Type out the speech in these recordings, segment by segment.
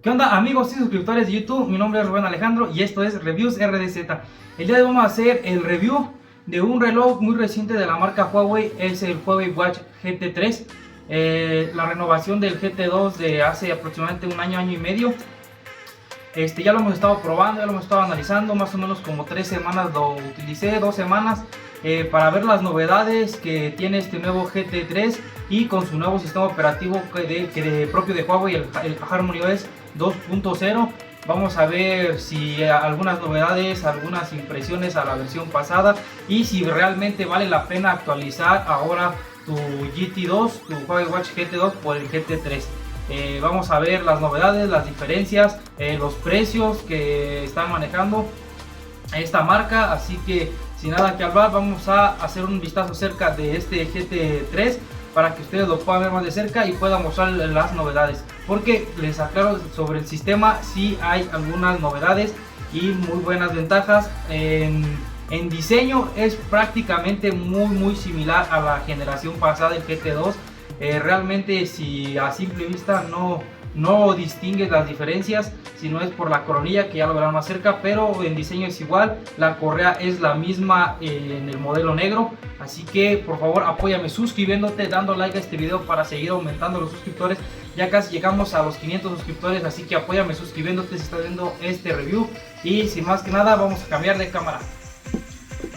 ¿Qué onda amigos y suscriptores de YouTube? Mi nombre es Rubén Alejandro y esto es Reviews RDZ. El día de hoy vamos a hacer el review de un reloj muy reciente de la marca Huawei. Es el Huawei Watch GT3, la renovación del GT2 de hace aproximadamente un año y medio. Ya lo hemos estado probando, ya lo hemos estado analizando, más o menos como 3 semanas lo utilicé, 2 semanas, para ver las novedades que tiene este nuevo GT3 y con su nuevo sistema operativo propio de Huawei, el HarmonyOS 2.0. Vamos a ver si algunas novedades, algunas impresiones a la versión pasada y si realmente vale la pena actualizar ahora tu GT2, tu Huawei Watch GT2 por el GT3. Vamos a ver las novedades, las diferencias, los precios que están manejando esta marca. Así que sin nada que hablar, vamos a hacer un vistazo acerca de este GT3 para que ustedes lo puedan ver más de cerca y puedan mostrar las novedades, porque les aclaro sobre el sistema, sí hay algunas novedades y muy buenas ventajas. En diseño es prácticamente muy similar a la generación pasada del GT2. Realmente si a simple vista no distingues las diferencias, si no es por la coronilla, que ya lo verán más cerca, pero en diseño es igual. La correa es la misma en el modelo negro. Así que por favor apóyame suscribiéndote, dando like a este video para seguir aumentando los suscriptores. Ya casi llegamos a los 500 suscriptores, así que apóyame suscribiéndote si estás viendo este review. Y sin más que nada, vamos a cambiar de cámara.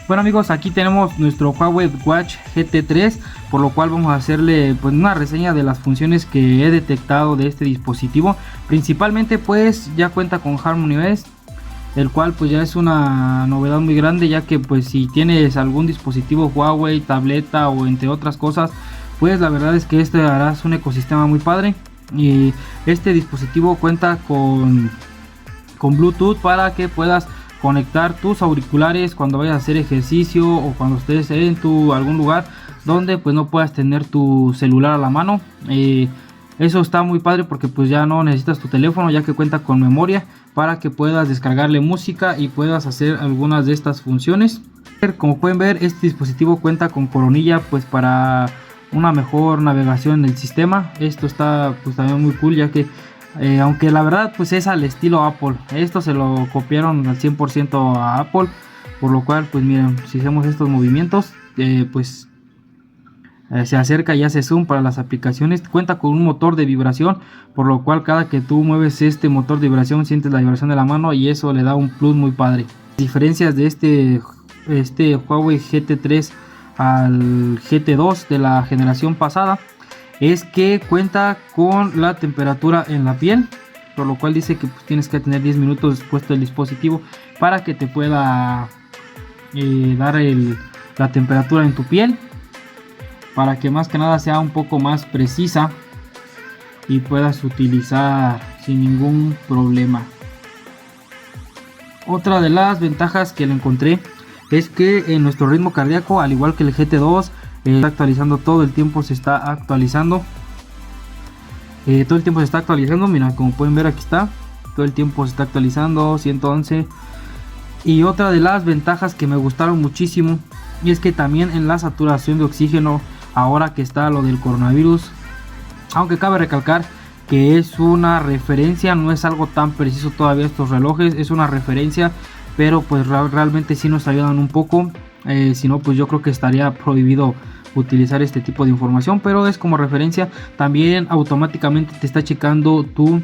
Bueno amigos, aquí tenemos nuestro Huawei Watch GT3, por lo cual vamos a hacerle pues una reseña de las funciones que he detectado de este dispositivo. Principalmente pues ya cuenta con HarmonyOS, el cual pues ya es una novedad muy grande, ya que pues si tienes algún dispositivo Huawei, tableta o entre otras cosas, pues la verdad es que harás un ecosistema muy padre. Y este dispositivo cuenta con Bluetooth para que puedas conectar tus auriculares cuando vayas a hacer ejercicio o cuando estés en algún lugar donde pues no puedas tener tu celular a la mano. Eso está muy padre porque pues ya no necesitas tu teléfono, ya que cuenta con memoria para que puedas descargarle música y puedas hacer algunas de estas funciones. Como pueden ver, este dispositivo cuenta con coronilla pues para una mejor navegación en el sistema. Esto está pues también muy cool, ya que aunque la verdad pues es al estilo Apple, esto se lo copiaron al 100% a Apple, por lo cual pues miren, si hacemos estos movimientos se acerca y hace zoom para las aplicaciones. Cuenta con un motor de vibración, por lo cual cada que tú mueves este motor de vibración sientes la vibración de la mano y eso le da un plus muy padre. Diferencias de este Huawei GT3 al GT2 de la generación pasada es que cuenta con la temperatura en la piel, por lo cual dice que pues, tienes que tener 10 minutos puesto el dispositivo para que te pueda dar la temperatura en tu piel, para que más que nada sea un poco más precisa y puedas utilizar sin ningún problema. Otra de las ventajas que le encontré es que en nuestro ritmo cardíaco, al igual que el GT2, está actualizando todo el tiempo, se está actualizando. Todo el tiempo se está actualizando, mira, como pueden ver aquí está, todo el tiempo se está actualizando, 111. Y otra de las ventajas que me gustaron muchísimo, y es que también en la saturación de oxígeno, ahora que está lo del coronavirus, aunque cabe recalcar que es una referencia, no es algo tan preciso todavía estos relojes, es una referencia, pero pues realmente sí nos ayudan un poco. Si no, pues yo creo que estaría prohibido utilizar este tipo de información, pero es como referencia. También automáticamente te está checando tu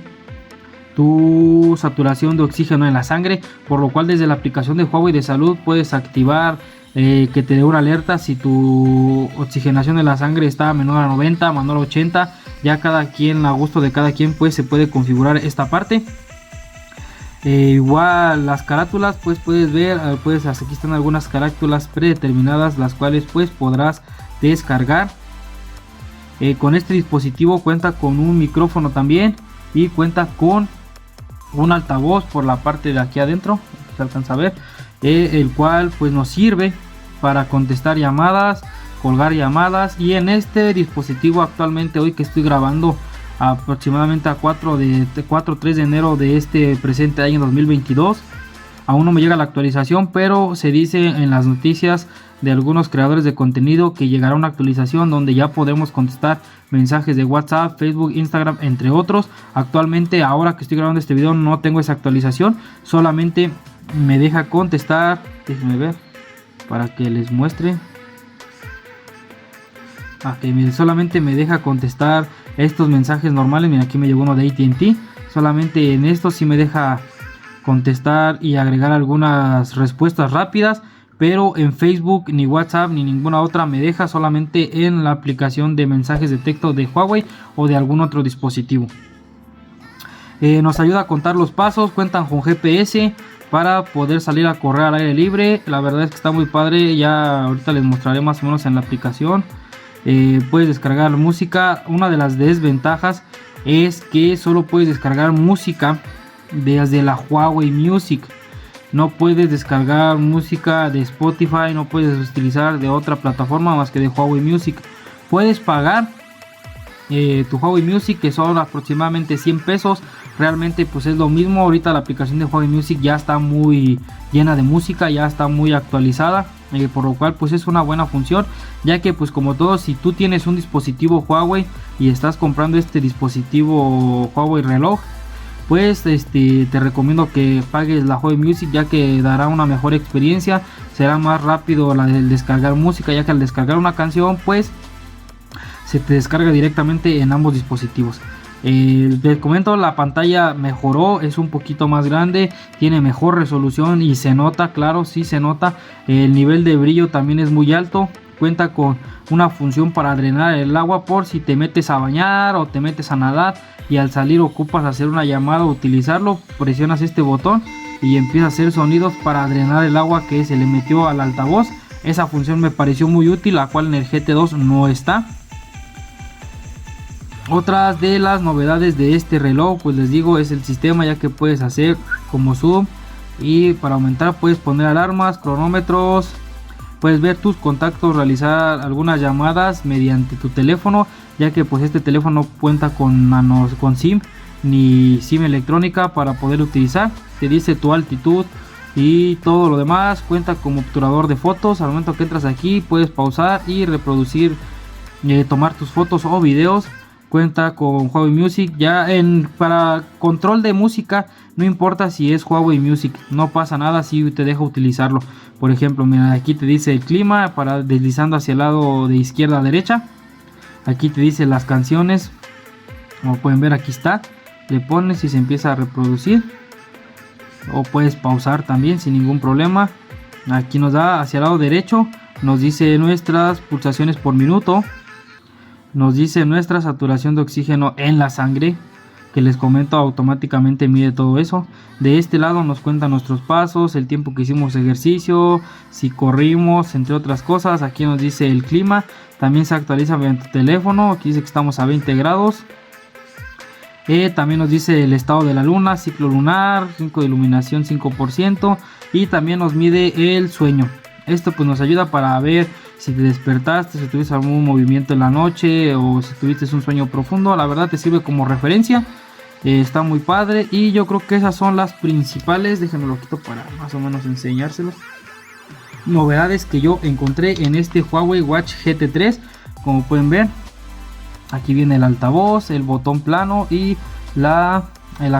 saturación de oxígeno en la sangre, por lo cual desde la aplicación de Huawei de salud puedes activar que te dé una alerta si tu oxigenación de la sangre está menor a 90, menor a 80. Ya cada quien, a gusto de cada quien, pues se puede configurar esta parte. Igual las carátulas, pues puedes ver, aquí están algunas carátulas predeterminadas, las cuales pues podrás descargar. Con este dispositivo cuenta con un micrófono también y cuenta con un altavoz por la parte de aquí adentro, se alcanza a ver, el cual pues nos sirve para contestar llamadas, colgar llamadas. Y en este dispositivo actualmente, hoy que estoy grabando, aproximadamente a 3 de enero de este presente año 2022, aún no me llega la actualización, pero se dice en las noticias de algunos creadores de contenido que llegará una actualización donde ya podemos contestar mensajes de WhatsApp, Facebook, Instagram, entre otros. Actualmente, ahora que estoy grabando este video, no tengo esa actualización, solamente me deja contestar. Déjenme ver para que les muestre. Solamente me deja contestar estos mensajes normales. Mira, aquí me llegó uno de AT&T. Solamente en esto sí me deja contestar y agregar algunas respuestas rápidas, pero en Facebook ni WhatsApp ni ninguna otra me deja, solamente en la aplicación de mensajes de texto de Huawei o de algún otro dispositivo. Nos ayuda a contar los pasos, cuentan con GPS para poder salir a correr al aire libre. La verdad es que está muy padre, ya ahorita les mostraré más o menos en la aplicación. Puedes descargar música. Una de las desventajas es que solo puedes descargar música desde la Huawei Music. No puedes descargar música de Spotify, no puedes utilizar de otra plataforma más que de Huawei Music. Puedes pagar tu Huawei Music, que son aproximadamente 100 pesos. Realmente pues es lo mismo. Ahorita la aplicación de Huawei Music ya está muy llena de música, ya está muy actualizada, por lo cual pues es una buena función, ya que pues como todo, si tú tienes un dispositivo Huawei y estás comprando este dispositivo Huawei reloj, pues te recomiendo que pagues la Huawei Music, ya que dará una mejor experiencia. Será más rápido el descargar música, ya que al descargar una canción pues se te descarga directamente en ambos dispositivos. Les comento, la pantalla mejoró, es un poquito más grande, tiene mejor resolución y se nota, claro, sí se nota. El nivel de brillo también es muy alto. Cuenta con una función para drenar el agua por si te metes a bañar o te metes a nadar y al salir ocupas hacer una llamada o utilizarlo. Presionas este botón y empieza a hacer sonidos para drenar el agua que se le metió al altavoz. Esa función me pareció muy útil, la cual en el GT2 no está. Otras de las novedades de este reloj, pues les digo, es el sistema, ya que puedes hacer como zoom, y para aumentar puedes poner alarmas, cronómetros, puedes ver tus contactos, realizar algunas llamadas mediante tu teléfono, ya que pues este teléfono cuenta con SIM ni SIM electrónica para poder utilizar. Te dice tu altitud y todo lo demás. Cuenta como obturador de fotos. Al momento que entras aquí puedes pausar y reproducir, tomar tus fotos o videos. Cuenta con Huawei Music. Para control de música no importa si es Huawei Music, no pasa nada si te deja utilizarlo. Por ejemplo, mira, aquí te dice el clima para deslizando hacia el lado de izquierda a derecha. Aquí te dice las canciones, como pueden ver aquí está. Le pones y se empieza a reproducir, o puedes pausar también sin ningún problema. Aquí nos da hacia el lado derecho, nos dice nuestras pulsaciones por minuto, nos dice nuestra saturación de oxígeno en la sangre, que les comento, automáticamente mide todo eso. De este lado nos cuenta nuestros pasos, el tiempo que hicimos ejercicio, si corrimos, entre otras cosas. Aquí nos dice el clima, también se actualiza mediante tu teléfono. Aquí dice que estamos a 20 grados. También nos dice el estado de la luna, ciclo lunar, 5 de iluminación 5%, y también nos mide el sueño. Esto pues nos ayuda para ver si te despertaste, si tuviste algún movimiento en la noche o si tuviste un sueño profundo. La verdad te sirve como referencia. Está muy padre y yo creo que esas son las principales. Déjenme lo quito para más o menos enseñárselos. Novedades que yo encontré en este Huawei Watch GT3. Como pueden ver, aquí viene el altavoz, el botón plano y la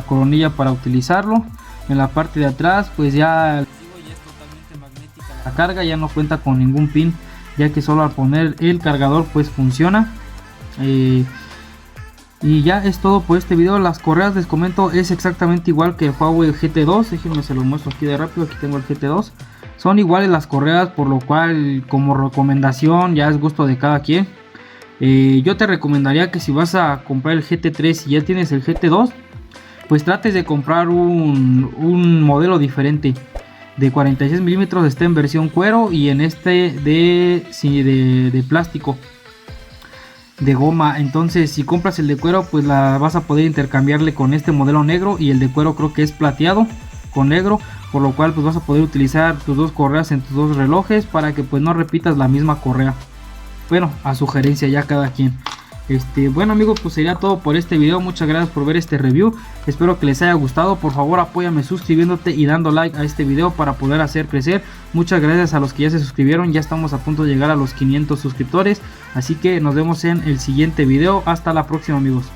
coronilla para utilizarlo. En la parte de atrás pues ya es totalmente magnética la carga, ya no cuenta con ningún pin, ya que solo al poner el cargador pues funciona. Y ya es todo por este video. Las correas, les comento, es exactamente igual que el Huawei GT2. Déjenme se los muestro aquí de rápido. Aquí tengo el GT2. Son iguales las correas, por lo cual como recomendación ya es gusto de cada quien. Yo te recomendaría que si vas a comprar el GT3 y ya tienes el GT2, pues trates de comprar un modelo diferente. De 46 milímetros está en versión cuero y en este de plástico, de goma. Entonces si compras el de cuero pues la vas a poder intercambiarle con este modelo negro, y el de cuero creo que es plateado con negro, por lo cual pues vas a poder utilizar tus dos correas en tus dos relojes para que pues no repitas la misma correa. Bueno, a sugerencia ya cada quien. Bueno amigos, pues sería todo por este video. Muchas gracias por ver este review. Espero que les haya gustado. Por favor apóyame suscribiéndote y dando like a este video para poder hacer crecer. Muchas gracias a los que ya se suscribieron. Ya estamos a punto de llegar a los 500 suscriptores. Así que nos vemos en el siguiente video. Hasta la próxima amigos.